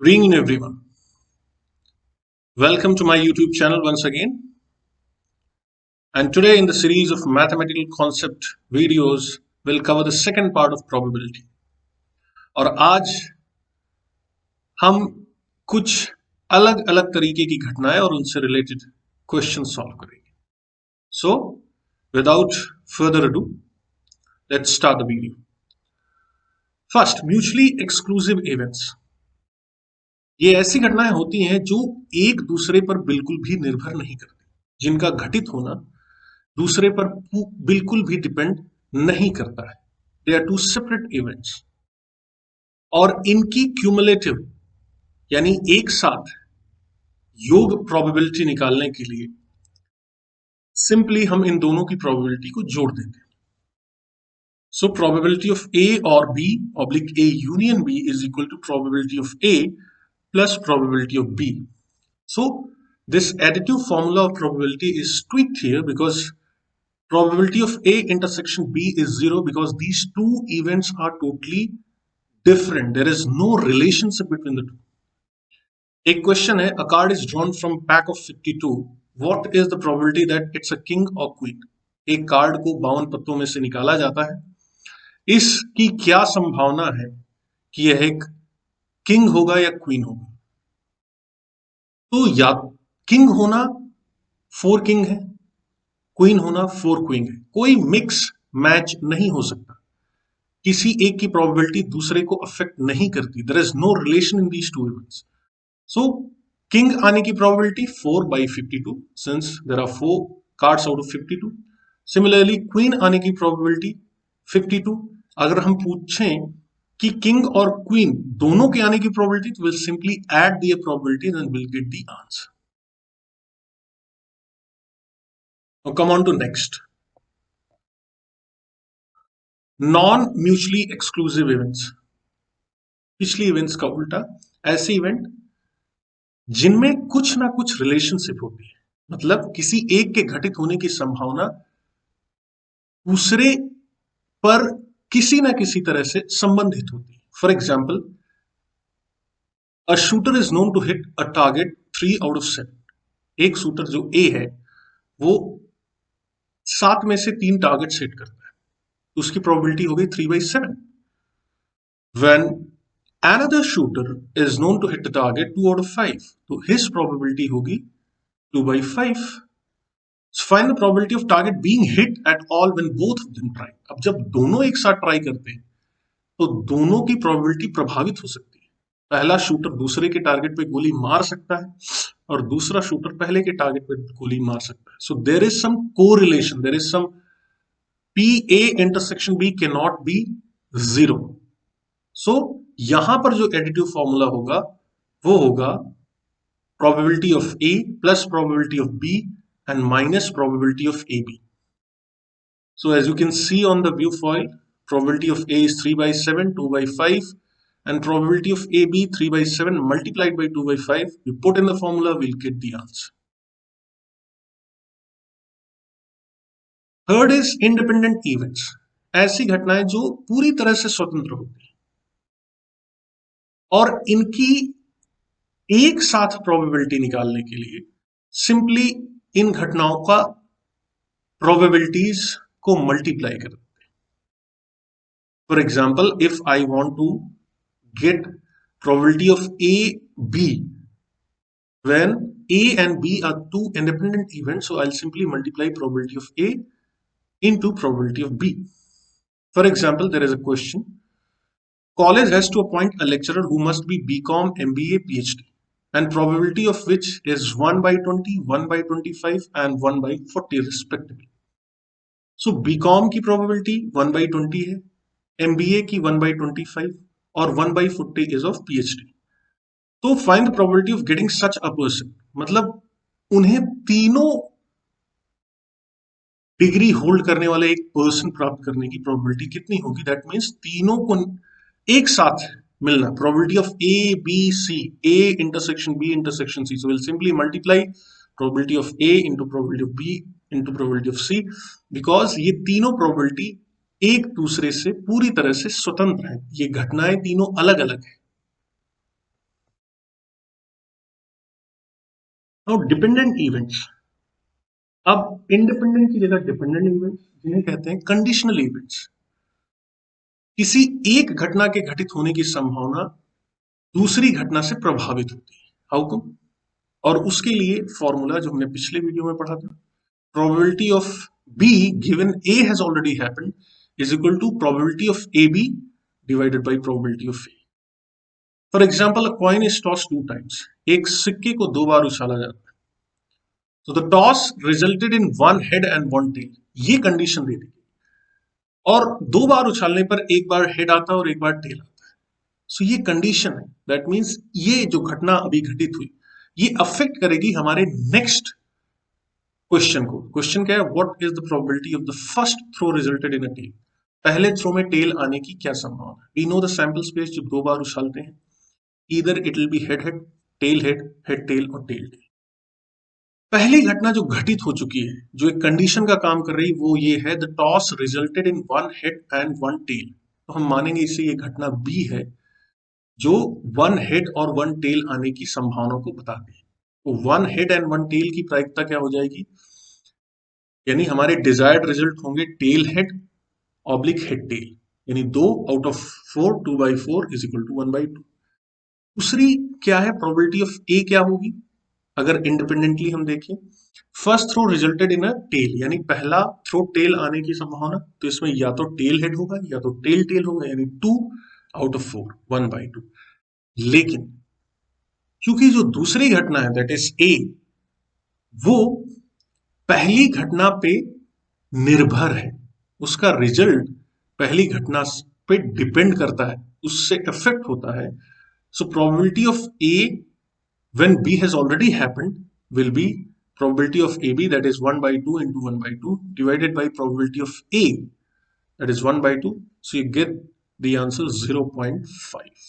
Good evening, everyone. Welcome to my YouTube channel once again. And today, in the series of mathematical concept videos, we'll cover the second part of probability. और आज हम कुछ अलग अलग तरीके की घटनाएं और उनसे रिलेटेड क्वेश्चन सॉल्व करेंगे. So, without further ado, let's start the video. First, mutually exclusive events. ये ऐसी घटनाएं होती हैं जो एक दूसरे पर बिल्कुल भी निर्भर नहीं करती, जिनका घटित होना दूसरे पर बिल्कुल भी डिपेंड नहीं करता है. They are two separate events और इनकी क्यूमुलेटिव यानी एक साथ योग प्रोबेबिलिटी निकालने के लिए सिंपली हम इन दोनों की प्रोबेबिलिटी को जोड़ देंगे. सो प्रोबेबिलिटी ऑफ ए और B oblique A union B is equal to probability of A plus probability of B. So this additive formula of probability is tweaked here because probability of A intersection B is 0 because these two events are totally different. There is no relationship between the two. एक question है, a card is drawn from pack of 52. What is the probability that it's a king or queen? एक card को 52 पत्तों में से निकाला जाता है. इसकी क्या संभावना है कि यह एक किंग होगा या क्वीन होगा? तो या किंग होना 4 किंग है, क्वीन होना 4 क्वीन है. कोई मिक्स मैच नहीं हो सकता. किसी एक की प्रोबेबिलिटी दूसरे को अफेक्ट नहीं करती. There is no relation in these two events. So king आने की probability 4/52 since there are 4 cards out of 52. Similarly queen आने की प्रोबेबिलिटी 52. अगर हम पूछें कि किंग और क्वीन दोनों के आने की प्रोबेबिलिटी, तो will simply add the probabilities and will get the answer. Now come on to next. Non mutually exclusive events. पिछली इवेंट्स का उल्टा, ऐसे इवेंट जिनमें कुछ ना कुछ रिलेशनशिप होती है, मतलब किसी एक के घटित होने की संभावना दूसरे पर किसी ना किसी तरह से संबंधित होती है. For example, a shooter is known to hit a target 3 out of 7. एक शूटर जो ए है वो 7 में से 3 टारगेट सेट करता है, तो उसकी प्रोबेबिलिटी हो गई 3/7. When another shooter is known to hit the target 2 out of 5, तो his probability होगी 2/5. So find the probability of target being hit at all when both of them try. अब जब दोनों एक साथ ट्राई करते हैं तो दोनों की प्रोबेबिलिटी प्रभावित हो सकती है. पहला शूटर दूसरे के टारगेट पे गोली मार सकता है और दूसरा शूटर पहले के टारगेट पे गोली मार सकता है. So there is some correlation, there is some PA intersection B cannot be 0. So यहां पर जो एडिटिव फॉर्मूला होगा वो होगा probability of A plus probability of B and minus probability of AB. So as you can see on the view foil, probability of A is 3/7, 2/5, and probability of AB 3/7 multiplied by 2/5. You put in the formula, we'll get the answer. Third is independent events. ऐसी घटनाएं जो पूरी तरह से स्वतंत्र होती हैं और इनकी एक साथ प्रोबेबिलिटी निकालने के लिए सिंपली इन घटनाओं का प्रोबेबिलिटीज को मल्टीप्लाई कर देते हैं. For example, if I want to get probability of A B when A and B are two independent events, so I'll simply multiply probability of A into probability of B. For example, there is a question. College has to appoint a lecturer who must be BCom, MBA, PhD, and probability of which is 1/20, 1/25 and 1/40 respectively. So BCom की probability 1/20 है, MBA की 1/25 और 1/40 is of PhD. तो find the probability of getting such a person, मतलब उन्हें तीनों degree hold करने वाले एक पर्सन प्राप्त करने की प्रोबेबिलिटी कितनी होगी. दैट मीन्स तीनों को एक साथ मिलना. Probability of A B C, A intersection B intersection C. So will simply multiply probability of A into probability of B into probability of C, because ये तीनों प्रोबेबिलिटी एक दूसरे से पूरी तरह से स्वतंत्र है. ये घटनाएं तीनों अलग अलग है. नाउ डिपेंडेंट इवेंट्स, अब इंडिपेंडेंट की जगह डिपेंडेंट इवेंट्स जिन्हें कहते हैं कंडीशनल इवेंट्स। किसी एक घटना के घटित होने की संभावना दूसरी घटना से प्रभावित होती है। How come? और उसके लिए फॉर्मूला जो हमने पिछले वीडियो में पढ़ा था, probability of B given A has already happened is equal to probability of AB divided by probability of A. For example, a coin is tossed 2 times. एक सिक्के को 2 बार उछाला जाता है। So the toss resulted in one head and one tail. ये condition दे दी और 2 बार उछालने पर एक बार head आता है और एक बार टेल आता है। सो ये कंडीशन है, दैट मीन्स ये जो घटना अभी घटित हुई ये अफेक्ट करेगी हमारे नेक्स्ट क्वेश्चन को। क्वेश्चन क्या है? What is the probability of the first throw resulted in a tail. पहले थ्रो में टेल आने की क्या संभावना है? We know the sample space जब 2 बार उछालते हैं, either it will be head head, tail head, head tail और टेल टेल। पहली घटना जो घटित हो चुकी है, जो एक कंडीशन का काम कर रही है, वो ये है the toss resulted in one head and one tail. तो हम मानेंगे इसे ये घटना बी है जो वन हेड और वन टेल आने की संभावना को बताती है। तो one head and one tail की प्रायिकता क्या हो जाएगी? यानी हमारे डिजायर्ड रिजल्ट होंगे tail head oblique head tail, यानी 2 out of 4, 2/4 is equal to 1/2। दूसरी क्या है? प्रोबेबिलिटी ऑफ ए क्या होगी अगर इंडिपेंडेंटली हम देखें? First throw resulted in a tail, यानी पहला थ्रो टेल आने की संभावना, तो इसमें या तो टेल हेड होगा या तो टेल टेल होगा, यानी 2 आउट ऑफ 4, 1/2। लेकिन क्योंकि जो दूसरी घटना है दैट इज ए, वो पहली घटना पे निर्भर है, उसका रिजल्ट पहली घटना पे डिपेंड करता है, उससे इफेक्ट होता है। सो probability of A when B has already happened will be probability of AB, that is 1/2 into 1/2 divided by probability of A, that is 1/2. So you get the answer 0.5.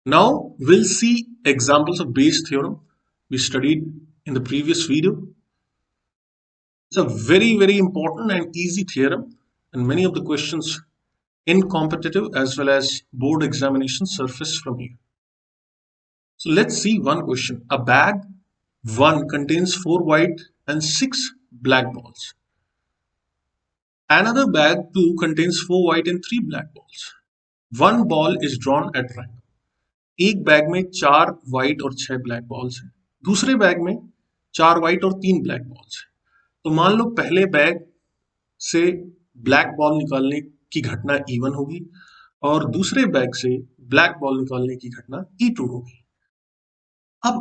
Now we'll see examples of Bayes theorem we studied in the previous video. It's a very important and easy theorem, and many of the questions in competitive as well as board examination surface from here. So let's see one question. A bag 1 contains 4 white and 6 black balls. Another bag 2 contains 4 white and 3 black balls. One ball is drawn at random. एक bag में 4 white और 6 black balls हैं, दूसरे bag में 4 white और 3 black balls हैं। तो मान लो पहले बैग से ब्लैक बॉल निकालने की घटना E1 होगी और दूसरे बैग से ब्लैक बॉल निकालने की घटना E2 होगी। अब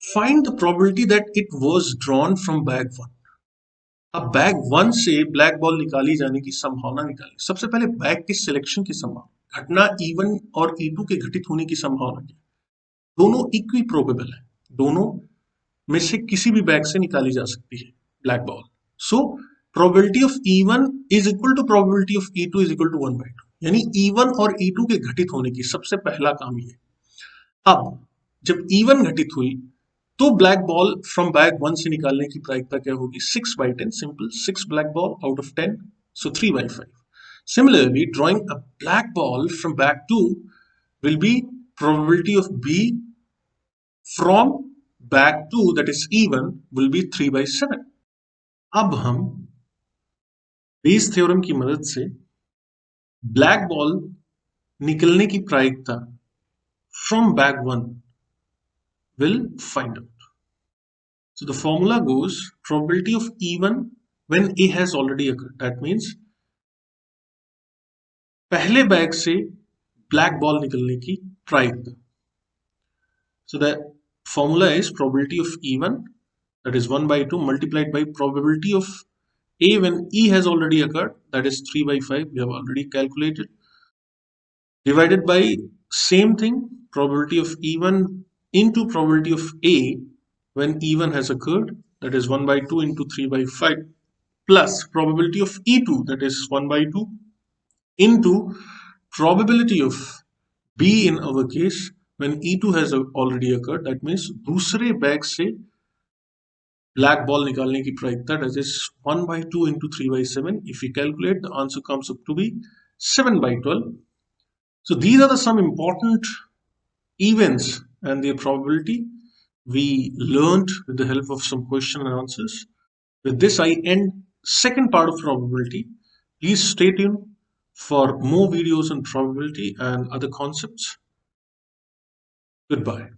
find the probability that it was drawn from bag 1. अब बैग 1 से ब्लैक बॉल निकाली जाने की संभावना निकाली। सबसे पहले बैग के सिलेक्शन की संभावना, घटना E1 और E2 के घटित होने की संभावना क्या? दोनों इक्वी प्रोबेबल है, दोनों में से किसी भी बैग से निकाली जा सकती है black ball. So probability of E1 is equal to probability of E2 is equal to 1/2, यानी E1 और E2 के घटित होने की सबसे पहला काम ये। अब जब E1 घटित हुई तो ब्लैक बॉल फ्रॉम बैग 1 से निकालने की प्रायिकता क्या होगी? 6/10, simple, 6 black ball out of 10, so 3/5. Similarly, drawing a black ball from bag 2 will be probability of B from bag 2, that is E1, will be 3/7. अब हम बेस थ्योरम की मदद से ब्लैक बॉल निकलने की प्रायिकता from bag 1 will find out. So the formula goes probability of E1 when A has already occurred. That means पहले bag से ब्लैक बॉल निकलने की प्रायिकता. So the formula is probability of E1, that is 1/2 multiplied by probability of A when E has already occurred, that is 3/5, we have already calculated, divided by same thing, probability of E1 into probability of A when E1 has occurred, that is 1/2 into 3/5, plus probability of E2, that is 1/2 into probability of B in our case when E2 has already occurred, that means दूसरे bag से black ball निकालने की प्रायिकता, that is 1/2 into 3/7. If we calculate, the answer comes up to be 7/12. So these are some important events and their probability we learned with the help of some question and answers. With this, I end second part of probability. Please stay tuned for more videos on probability and other concepts. Goodbye.